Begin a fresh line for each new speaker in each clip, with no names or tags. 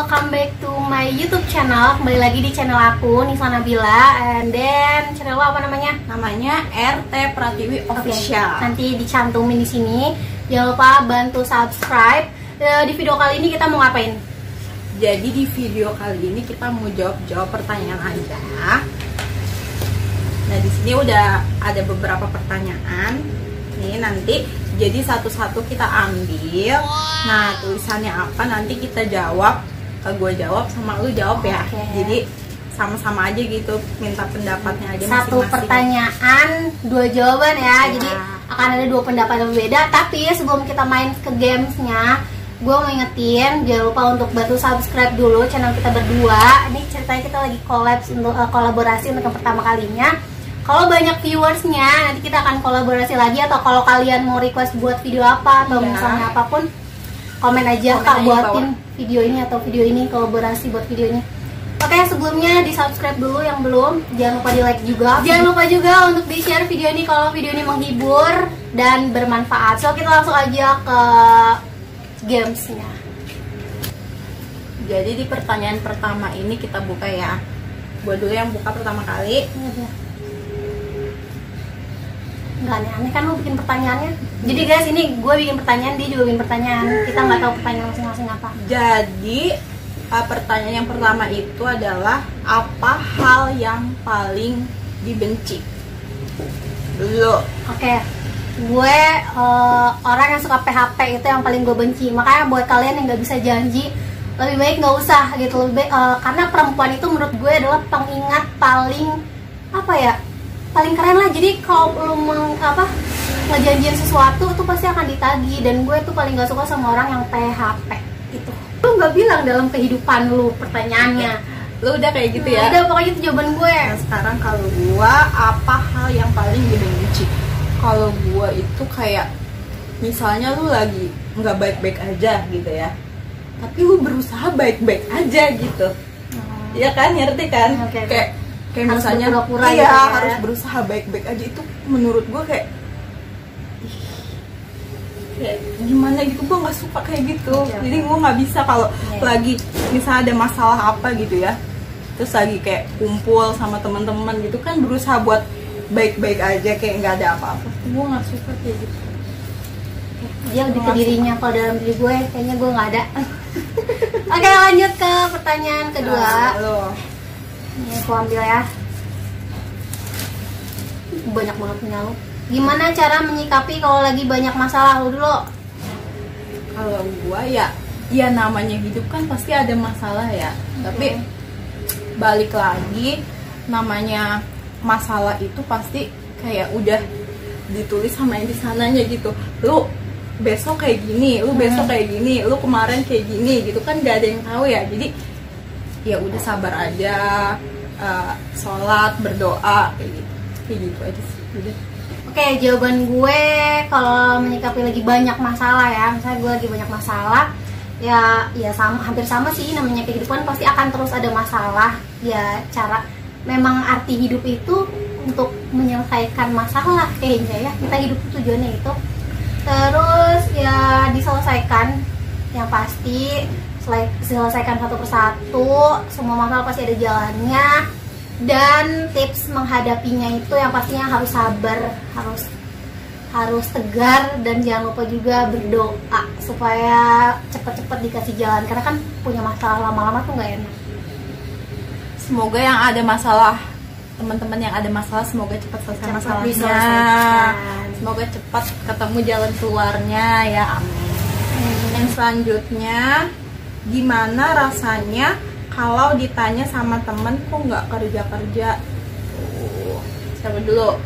welcome back to my YouTube channel. Kembali lagi di channel aku, Nisa Nabila. And then channel lo apa namanya?
Namanya RT Pratiwi Official.
Nanti dicantumin di sini. Jangan lupa bantu subscribe. Di video kali ini kita mau ngapain?
Jadi di video kali ini kita mau jawab pertanyaan aja. Nah, di sini udah ada beberapa pertanyaan. Nih nanti jadi satu-satu kita ambil. Nah, tulisannya apa nanti kita jawab. Gue jawab sama lu jawab ya. Jadi sama-sama aja gitu, minta pendapatnya aja
masing-masing. Satu pertanyaan, dua jawaban ya. Jadi akan ada dua pendapat yang berbeda. Tapi sebelum kita main ke gamesnya, gue mau ingetin jangan lupa untuk bantu subscribe dulu channel kita berdua. Ini ceritanya kita lagi kolaborasi untuk yang pertama kalinya. Kalau banyak viewersnya, nanti kita akan kolaborasi lagi. Atau kalau kalian mau request buat video apa atau misalnya apapun, komen aja Kak buatin video ini atau video ini, kolaborasi buat video ini. Oke, sebelumnya di subscribe dulu yang belum. Jangan lupa di like juga. Jangan lupa juga untuk di share video ini kalau video ini menghibur dan bermanfaat. So kita langsung aja ke gamesnya.
Jadi di pertanyaan pertama ini kita buka ya. Gue dulu yang buka pertama kali.
Nggak aneh-aneh kan lo bikin pertanyaannya. Jadi guys, ini gue bikin pertanyaan, dia juga bikin pertanyaan. Kita nggak tahu pertanyaan masing-masing apa.
Jadi pertanyaan yang pertama itu adalah apa hal yang paling dibenci? Dulu.
Oke. Gue orang yang suka PHP itu yang paling gue benci. Makanya buat kalian yang nggak bisa janji, lebih baik nggak usah gitu. Lebih baik, karena perempuan itu menurut gue adalah pengingat paling apa ya, paling keren lah. Jadi kalau lu ngejanjiin sesuatu tuh pasti akan ditagih. Dan gue tuh paling gak suka sama orang yang PHP gitu. Lu nggak bilang dalam kehidupan lu pertanyaannya.
Lu udah kayak gitu ya?
Udah, pokoknya itu jawaban gue.
Nah, sekarang kalau gue, apa hal yang paling dibenci? Kalau gue itu kayak misalnya lu lagi nggak baik-baik aja gitu ya, tapi lu berusaha baik-baik aja gitu. Ya kan, ngerti kan? Kayak
harus
misalnya
pura-pura
iya,
gitu ya.
harus berusaha baik-baik aja. Itu menurut gue kayak gimana gitu, gue nggak suka kayak gitu. Jadi gue nggak bisa kalau lagi misalnya ada masalah apa gitu ya, terus lagi kayak kumpul sama teman-teman gitu kan, berusaha buat baik-baik aja kayak nggak ada apa-apa. Gue nggak suka kayak gitu.
Dia lebih ke dirinya. Kalau dalam diri gue kayaknya gue nggak ada. Oke, lanjut ke pertanyaan kedua. Ini aku ambil ya. Banyak banget punya lu. Gimana cara menyikapi kalau lagi banyak masalah? Lu dulu.
Kalau gua ya namanya hidup kan pasti ada masalah ya. Tapi balik lagi, namanya masalah itu pasti kayak udah ditulis sama yang di sananya gitu. Lu besok kayak gini, lu besok kayak gini, lu kemarin kayak gini gitu kan, gak ada yang tahu ya. Jadi ya udah sabar aja, sholat, berdoa kayak gitu aja sih. Udah.
Oke, jawaban gue kalau menyikapi lagi banyak masalah ya, misalnya gue lagi banyak masalah, ya sama, hampir sama sih, namanya kehidupan pasti akan terus ada masalah. Ya memang arti hidup itu untuk menyelesaikan masalah kayaknya ya. Kita hidup tujuannya itu. Terus ya diselesaikan, yang pasti selesaikan satu persatu. Semua masalah pasti ada jalannya. Dan tips menghadapinya itu yang pastinya harus sabar, harus tegar, dan jangan lupa juga berdoa supaya cepat-cepat dikasih jalan, karena kan punya masalah lama-lama tuh nggak enak.
Semoga yang ada masalah, teman-teman yang ada masalah, semoga cepat selesai masalahnya. Semoga cepat ketemu jalan keluarnya ya, amin. Yang selanjutnya, gimana rasanya kalau ditanya sama temen kok nggak kerja-kerja? Siapa dulu?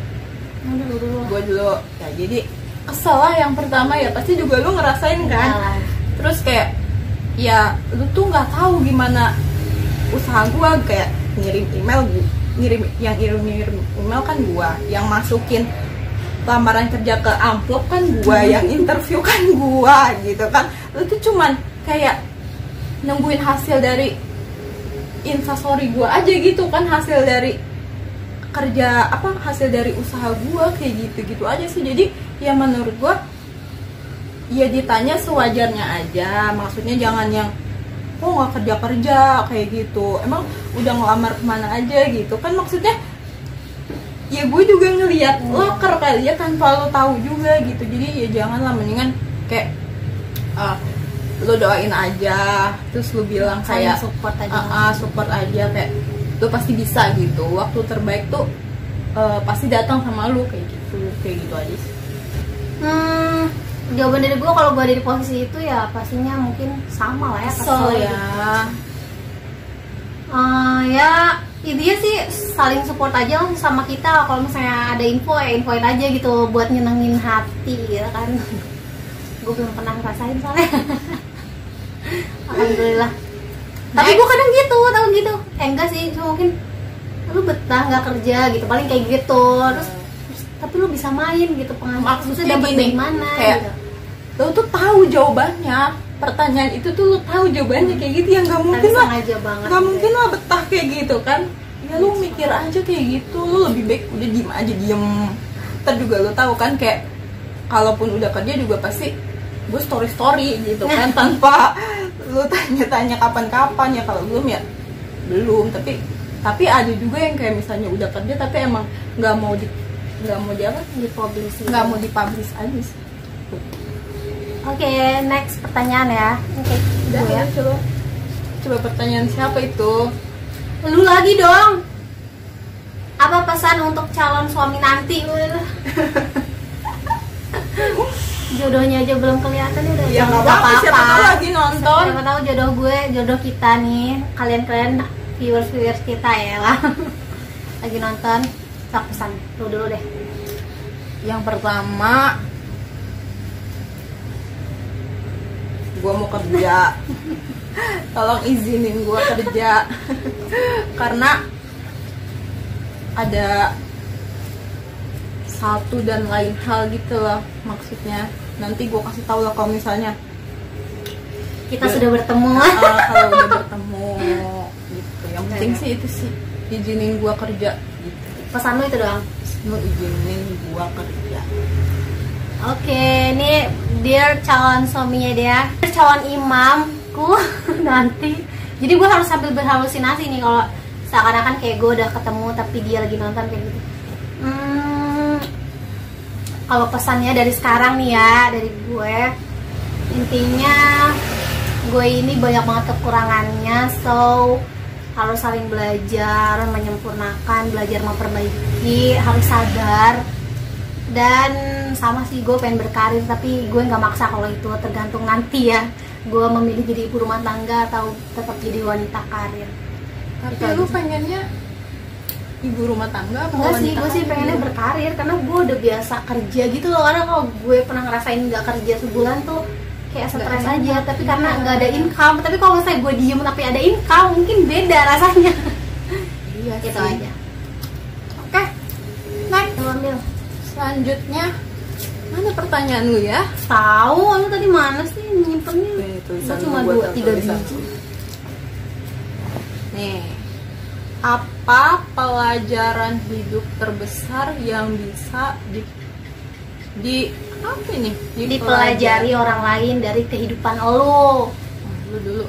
Gue dulu. Ya, jadi kesel lah yang pertama ya, pasti juga lu ngerasain kan. Terus kayak ya lu tuh nggak tahu gimana usaha gue, kayak ngirim email, yang ngirim email kan gue, yang masukin lamaran kerja ke amplop kan gue, yang interview kan gue gitu kan. Lu tuh cuman kayak nungguin hasil dari instastory gue aja gitu kan, hasil dari kerja hasil dari usaha gue kayak gitu aja sih. Jadi ya menurut gue ya ditanya sewajarnya aja, maksudnya jangan yang kok nggak kerja kayak gitu, emang udah ngelamar kemana aja gitu kan, maksudnya ya gue juga ngeliat loker kali ya tanpa lo tahu juga gitu. Jadi ya janganlah, mendingan kayak lo doain aja, terus lo bilang kayak
support aja,
support aja, kayak lo pasti bisa gitu, waktu terbaik tuh pasti datang sama lo, kayak gitu aja sih.
Jawaban dari gue kalau gue ada di posisi itu ya pastinya mungkin sama lah ya,
kesel ya.
Ya intinya sih saling support aja sama kita. Kalau misalnya ada info ya infoin aja gitu buat nyenengin hati ya kan. Gue belum pernah ngerasain soalnya. Alhamdulillah. Tapi gue kadang gitu, tahu gitu. Enggak sih, cuma mungkin lu betah nggak kerja gitu, paling kayak gitu. Terus tapi lu bisa main gitu, maksudnya dapet dari mana
kayak
gitu.
Lo tuh tahu jawabannya, pertanyaan itu tuh lo tahu jawabannya kayak gitu, yang nggak mungkin lah, nggak mungkin lah betah kayak gitu kan. Ya lu mikir aja kayak gitu, lu lebih baik udah diem. Ntar juga lo tahu kan, kayak kalaupun udah kerja juga pasti gue story gitu kan, tanpa lu tanya kapan-kapan. Ya kalau belum ya belum, tapi ada juga yang kayak misalnya udah kerja tapi emang nggak mau dipublish aja sih.
Oke, next pertanyaan ya.
Udah ya, coba pertanyaan siapa itu?
Lu lagi dong. Apa pesan untuk calon suami nanti? Jodohnya aja belum kelihatan udah.
Ya nggak apa-apa, siapa tahu lagi nonton.
Siapa tahu jodoh kita nih, kalian viewers kita ya lah. Lagi nonton, sok pesan lu dulu deh.
Yang pertama, gue mau kerja. Tolong izinin gue kerja. Karena ada satu dan lain hal gitu loh, maksudnya nanti gue kasih tahu lah kalau misalnya
kita sudah bertemu.
Kalau udah bertemu gitu. Yang penting sih itu sih, izinin gue kerja gitu.
Pesan lu itu doang?
Lu izinin gue kerja.
Oke, ini dear calon suaminya dia, calon imamku nanti. Jadi gue harus sambil berhalusinasi nih kalau seakan-akan kayak gue udah ketemu tapi dia lagi nonton kayak gitu. Kalau pesannya dari sekarang nih ya, dari gue, intinya gue ini banyak banget kekurangannya, so harus saling belajar, menyempurnakan, belajar memperbaiki, harus sadar. Dan sama sih, gue pengen berkarir tapi gue nggak maksa kalau itu, tergantung nanti ya gue memilih jadi ibu rumah tangga atau tetap jadi wanita karir.
Tapi lu pengennya ibu rumah tangga apa
enggak sih, gue sih pengennya berkarir karena gue udah biasa kerja gitu loh. Karena kalau gue pernah ngerasain nggak kerja sebulan tuh kayak stres aja, tapi karena nggak ada income. Tapi kalau misalnya gue diem tapi ada income mungkin beda rasanya.
Iya
gitu
sih.
aja. Oke, next ambil.
Selanjutnya, mana pertanyaan lu ya?
Tahu, lu tadi mana sih nyimpennya? Gue cuma 2-3 biji.
Nih, apa pelajaran hidup terbesar yang bisa apa ini?
Dipelajari orang lain dari kehidupan lo?
Lu dulu.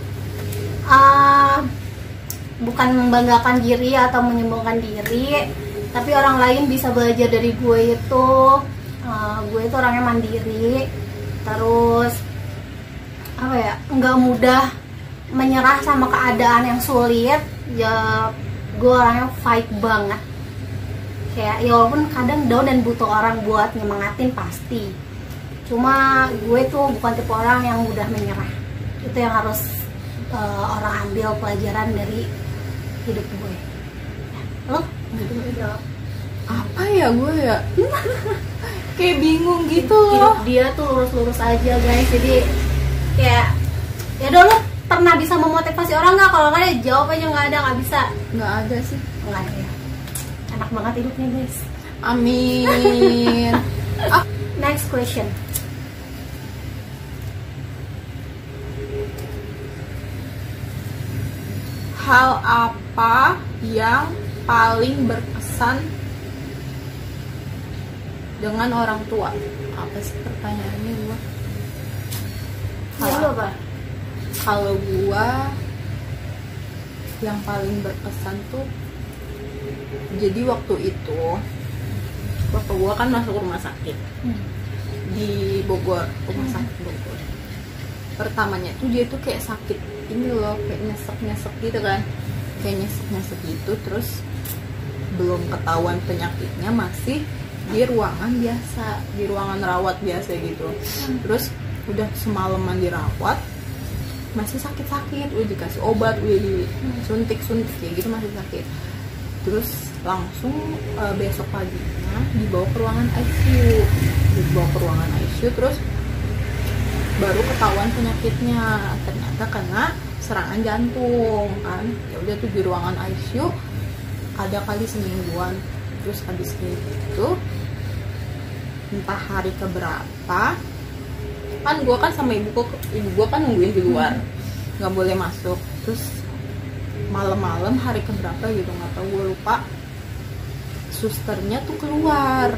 Bukan membanggakan diri atau menyombongkan diri, tapi orang lain bisa belajar dari gue itu. Gue itu orangnya mandiri, terus apa ya, nggak mudah menyerah sama keadaan yang sulit. Ya gue orangnya fight banget, kayak ya walaupun kadang down dan butuh orang buat nyemangatin pasti, cuma gue tuh bukan tipe orang yang mudah menyerah. Itu yang harus orang ambil pelajaran dari hidup gue. Lo?
Apa ya gue ya? Kayak bingung gitu loh.
Hidup dia tuh lurus-lurus aja guys. Jadi kayak ya dulu pernah bisa memotivasi orang nggak? Kalau nggak ya jawab aja nggak ada, nggak bisa.
Nggak ada sih.
Nggak ada ya. Enak banget hidupnya guys.
Amin.
Next question.
Hal apa yang paling berkesan dengan orang tua? Apa sih pertanyaannya gua?
Halo apa?
Kalau gua yang paling berkesan tuh, jadi waktu itu bapak gua kan masuk rumah sakit di Bogor, rumah sakit Bogor. Pertamanya tuh dia tuh kayak sakit ini loh, kayak nyesek gitu kan, kayak nyesek gitu. Terus belum ketahuan penyakitnya, masih di ruangan biasa, di ruangan rawat biasa gitu. Terus udah semalaman dirawat, masih sakit-sakit, udah dikasih obat, udah disuntik-suntik kayak gitu, masih sakit. Terus langsung besok paginya dibawa ke ruangan ICU, terus baru ketahuan penyakitnya, ternyata kena serangan jantung kan. Ya udah tuh di ruangan ICU ada kali semingguan. Terus habis itu entah hari keberapa, kan gue kan sama ibu gue kan nungguin di luar, nggak boleh masuk. Terus malam-malam hari keberapa gitu, nggak tahu, gue lupa, susternya tuh keluar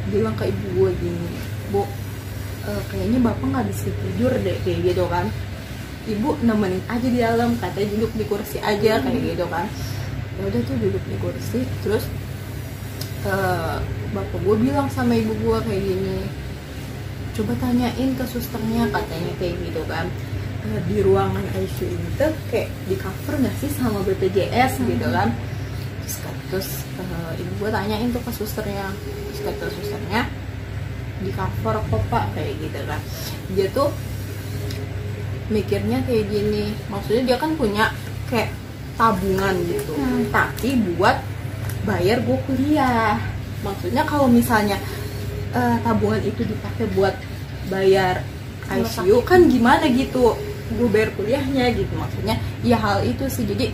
bilang ke ibu gue gini, Bu, kayaknya bapak nggak bisa tidur deh, kayak gitu kan. Ibu nemenin aja di dalam, katanya duduk di kursi aja, kayak gitu kan. Ya udah tuh duduk di kursi. Terus bapak gue bilang sama ibu gue kayak gini, coba tanyain ke susternya, katanya kayak gitu kan, di ruangan ICU ini tuh kayak di cover nggak sih sama BPJS gitu kan. Terus ibu gue tanyain tuh ke susternya, terus kata susternya di cover kok Pak, kayak gitu kan. Dia tuh mikirnya kayak gini, maksudnya dia kan punya kayak tabungan gitu, tapi buat bayar gue kuliah. Maksudnya kalau misalnya tabungan itu dipakai buat bayar ICU kan gimana gitu, gue bayar kuliahnya gitu. Maksudnya ya hal itu sih. Jadi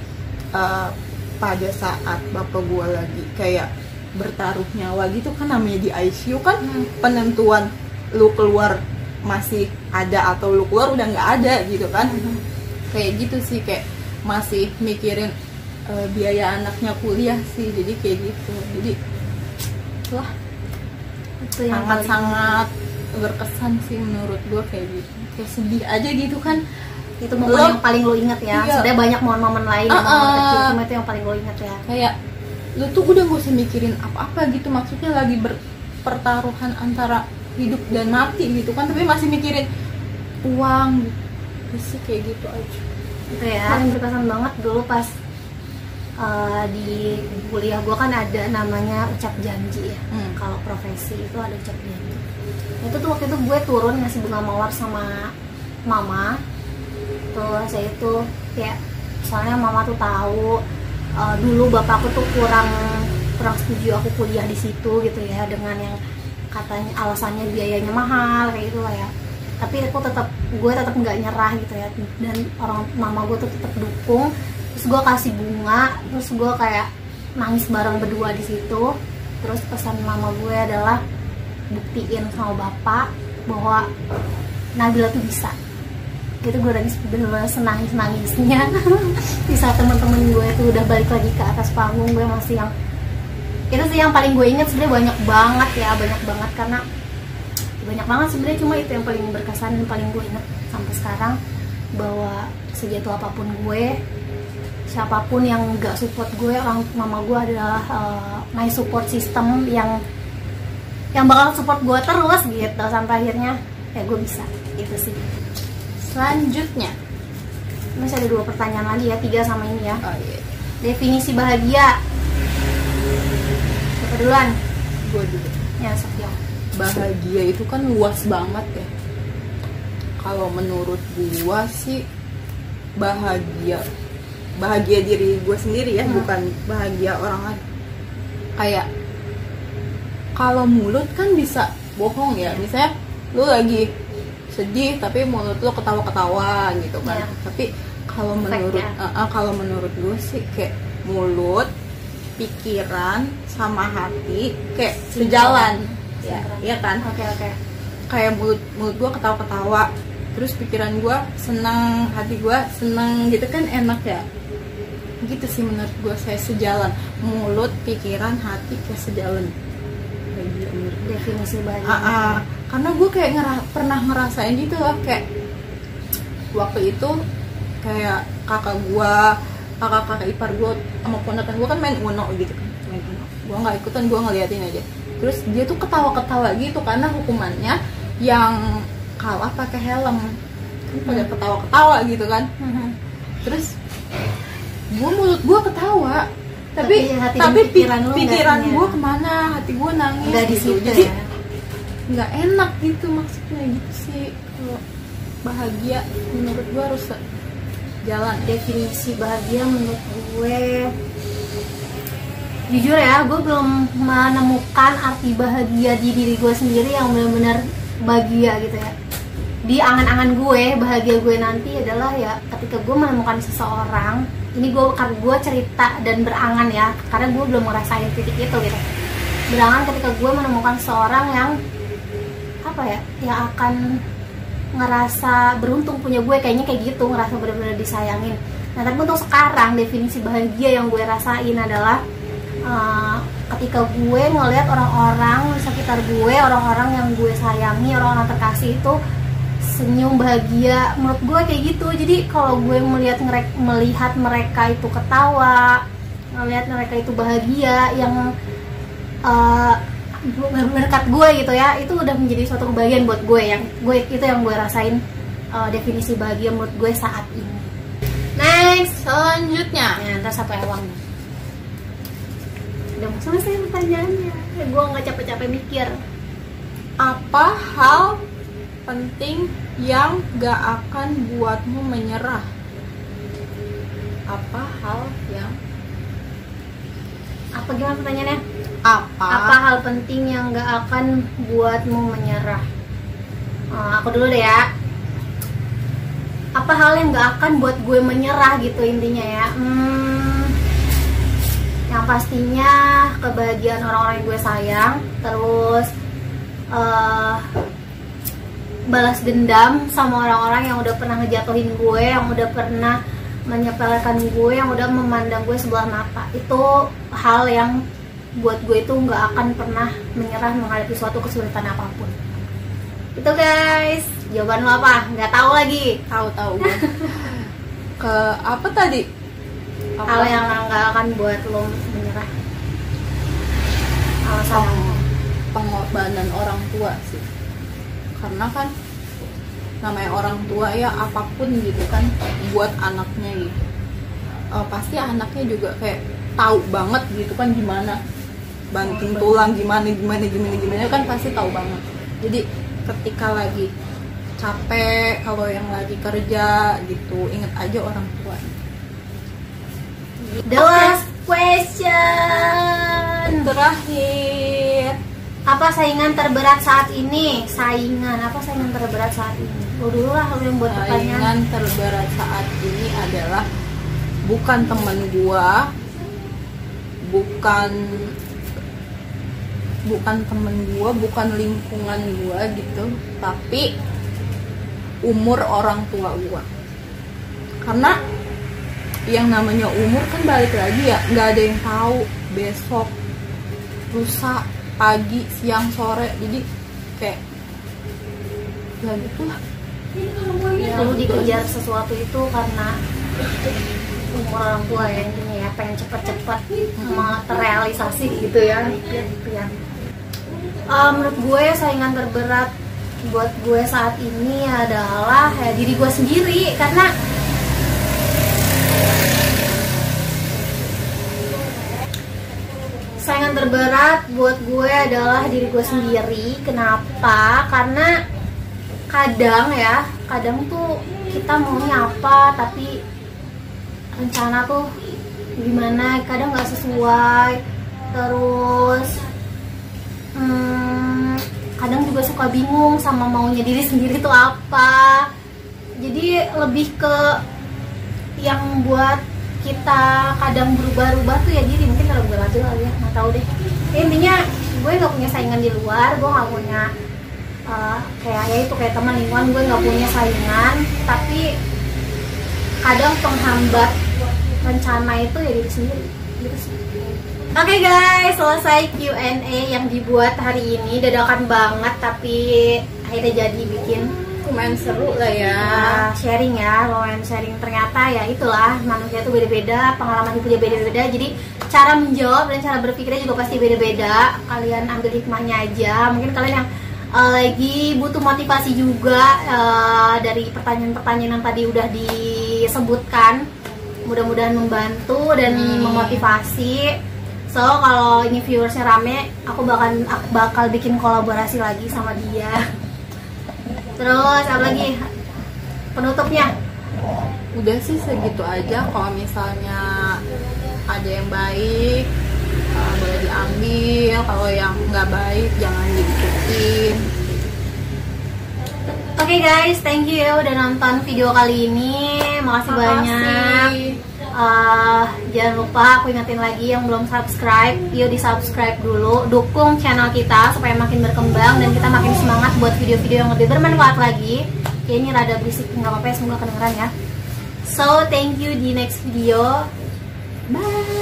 pada saat bapak gue lagi kayak bertaruh nyawa gitu kan, namanya di ICU kan penentuan lu keluar masih ada atau lu keluar udah nggak ada gitu kan. Kayak gitu sih, kayak masih mikirin biaya anaknya kuliah sih, jadi kayak gitu. Jadi wah, itu sangat-sangat berkesan sih menurut gue, kayak gitu, kayak sedih aja gitu kan.
Itu momen yang paling lo inget ya. Iya. Sebenarnya banyak momen-momen lain yang kecil, cuma itu yang paling lo inget ya. Kayak
lo tuh udah gak usah mikirin apa-apa gitu, maksudnya lagi pertaruhan antara hidup dan mati gitu kan, tapi masih mikirin uang gitu sih, kayak gitu aja.
Itu ya, yang berkesan banget dulu pas di kuliah gue kan ada namanya ucap janji ya. Kalau profesi itu ada ucap janji. Itu tuh waktu itu gue turun ngasih bunga mawar sama mama. Terus saya itu kayak, soalnya mama tuh tahu dulu bapakku tuh kurang setuju aku kuliah di situ gitu ya, dengan yang katanya alasannya biayanya mahal kayak gitu lah ya. Tapi gue tetap nggak nyerah gitu ya, dan orang mama gue tuh tetap dukung. Terus gue kasih bunga, terus gue kayak nangis bareng berdua di situ. Terus pesan mama gue adalah buktiin sama bapak bahwa Nabila tuh bisa. Gitu, gue nangis bener-bener senangis-nangisnya. Di saat teman-teman gue tuh udah balik lagi ke atas panggung, gue masih yang itu sih yang paling gue inget. Sebenarnya banyak banget karena banyak banget sebenarnya, cuma itu yang paling berkesan dan paling gue inget sampai sekarang, bahwa sejatuh apapun gue, siapapun yang gak support gue, orang mama gue adalah my support system yang bakal support gue terus gitu sampai akhirnya ya gue bisa. Itu sih.
Selanjutnya
masih ada 2 pertanyaan lagi ya, 3 sama ini ya.
Oh iya.
Definisi bahagia. Siapa duluan?
Gue dulu.
Ya, Sofia.
Bahagia itu kan luas banget ya. Kalau menurut gue sih bahagia diri gue sendiri ya, bukan bahagia orang lain. Kayak kalau mulut kan bisa bohong ya, misalnya lu lagi sedih tapi mulut lu ketawa-ketawa gitu kan. Tapi kalau menurut gue sih kayak mulut, pikiran sama hati kayak sejalan. Ya, iya kan?
Oke.
Kayak mulut gue ketawa-ketawa, terus pikiran gue senang, hati gue senang gitu kan, enak ya. Gitu sih menurut gue, saya sejalan. Mulut, pikiran, hati kayak sejalan.
Definisi bahagia.
Karena gue kayak pernah ngerasain gitu loh, kayak waktu itu kayak kakak gue kakak ipar gue sama ponakan gue kan main Uno gitu kan, main Uno. Gue nggak ikutan, gue ngeliatin aja. Terus dia tuh ketawa-ketawa gitu karena hukumannya yang kalah pakai helm kan pada ketawa-ketawa gitu kan. Terus mulut gue ketawa, tapi pikiran gue kemana, hati gue nangis
nggak di
gitu.
situ,
Jadi
ya?
nggak enak gitu maksudnya gitu sih. Kalau bahagia menurut gue harus jalan.
Definisi bahagia menurut gue, jujur ya, gue belum menemukan arti bahagia di diri gue sendiri yang benar-benar bahagia gitu ya. Di angan-angan gue, bahagia gue nanti adalah ya ketika gue menemukan seseorang. Ini karena gue cerita dan berangan ya, karena gue belum ngerasain titik itu gitu. Berangan ketika gue menemukan seseorang yang apa ya, yang akan ngerasa beruntung punya gue, kayaknya kayak gitu, ngerasa benar-benar disayangin. Nah tapi untuk sekarang definisi bahagia yang gue rasain adalah ketika gue ngeliat orang-orang di sekitar gue, orang-orang yang gue sayangi, orang-orang terkasih itu senyum bahagia. Menurut gue kayak gitu. Jadi kalau gue melihat mereka itu ketawa, ngelihat mereka itu bahagia, yang berkat gue gitu ya, itu udah menjadi suatu kebahagiaan buat gue. Itu yang gue rasain, definisi bahagia menurut gue saat ini.
Next, selanjutnya
Ntar satu ewang. Udah mau selesai pertanyaannya, gue nggak capek-capek mikir.
apa hal penting yang gak akan buatmu menyerah? Apa hal yang
gimana pertanyaannya?
apa
hal penting yang gak akan buatmu menyerah? Aku dulu deh ya. Apa hal yang gak akan buat gue menyerah gitu intinya ya? Yang pastinya kebahagiaan orang-orang yang gue sayang. Terus balas dendam sama orang-orang yang udah pernah ngejatuhin gue, yang udah pernah menyepelekan gue, yang udah memandang gue sebelah mata. Itu hal yang buat gue itu nggak akan pernah menyerah menghadapi suatu kesulitan apapun. Itu guys, jawaban lo apa? Nggak tahu lagi.
Tahu gue. Ke apa tadi?
Hal yang nggak akan buat lo menyerah. Alasan
Pengorbanan orang tua sih. Karena kan namanya orang tua ya, apapun gitu kan buat anaknya gitu. Pasti anaknya juga kayak tahu banget gitu kan gimana banting tulang, gimana kan pasti tahu banget. Jadi ketika lagi capek, kalau yang lagi kerja gitu, inget aja orang tua.
The last question
Terakhir,
apa saingan terberat saat ini? Apa saingan terberat saat ini? Lo dulu lah, lo yang buat pertanyaan.
saingan terberat saat ini adalah bukan temen gua, bukan temen gua, bukan lingkungan gua gitu, tapi umur orang tua gua. Karena yang namanya umur kan balik lagi ya, nggak ada yang tahu besok, lusa, pagi, siang, sore. Jadi kayak ya gitulah.
Lu dikejar sesuatu itu karena umur orang tua ya, intinya ya, pengen cepet-cepet terrealisasi gitu ya. Menurut gue saingan terberat buat gue saat ini adalah ya diri gue sendiri. Karena saingan terberat buat gue adalah diri gue sendiri. Kenapa? Karena kadang tuh kita maunya apa, tapi rencana tuh gimana, kadang nggak sesuai. Terus kadang juga suka bingung sama maunya diri sendiri tuh apa. Jadi lebih ke yang buat kita kadang berubah-ubah tuh ya diri. Mungkin kalau gue labil kali ya, nggak tahu deh. Intinya gue nggak punya saingan di luar, gue nggak punya kayak teman lingkungan, gue nggak punya saingan. Tapi kadang penghambat rencana itu ya diri sendiri gitu sih. Oke guys, selesai Q&A yang dibuat hari ini. Dadakan banget tapi akhirnya jadi bikin.
lumayan seru lah ya.
Sharing ya, lumayan sharing. Ternyata ya itulah, manusia itu beda-beda, pengalaman hidup juga beda-beda. Jadi cara menjawab dan cara berpikirnya juga pasti beda-beda. Kalian ambil hikmahnya aja. Mungkin kalian yang lagi butuh motivasi juga dari pertanyaan-pertanyaan yang tadi udah disebutkan, mudah-mudahan membantu dan memotivasi. So kalau ini viewersnya rame, aku bakal bikin kolaborasi lagi sama dia. Terus apa lagi penutupnya?
Udah sih segitu aja. Kalau misalnya ada yang baik boleh diambil, kalau yang nggak baik jangan diikutin.
Oke guys, thank you ya udah nonton video kali ini. Makasih banyak. Jangan lupa aku ingetin lagi yang belum subscribe, yuk di subscribe dulu, dukung channel kita supaya makin berkembang dan kita makin semangat buat video-video yang lebih bermanfaat lagi. Oke, ini rada berisik, nggak apa-apa ya, semoga kedengeran ya. So thank you, di next video, bye.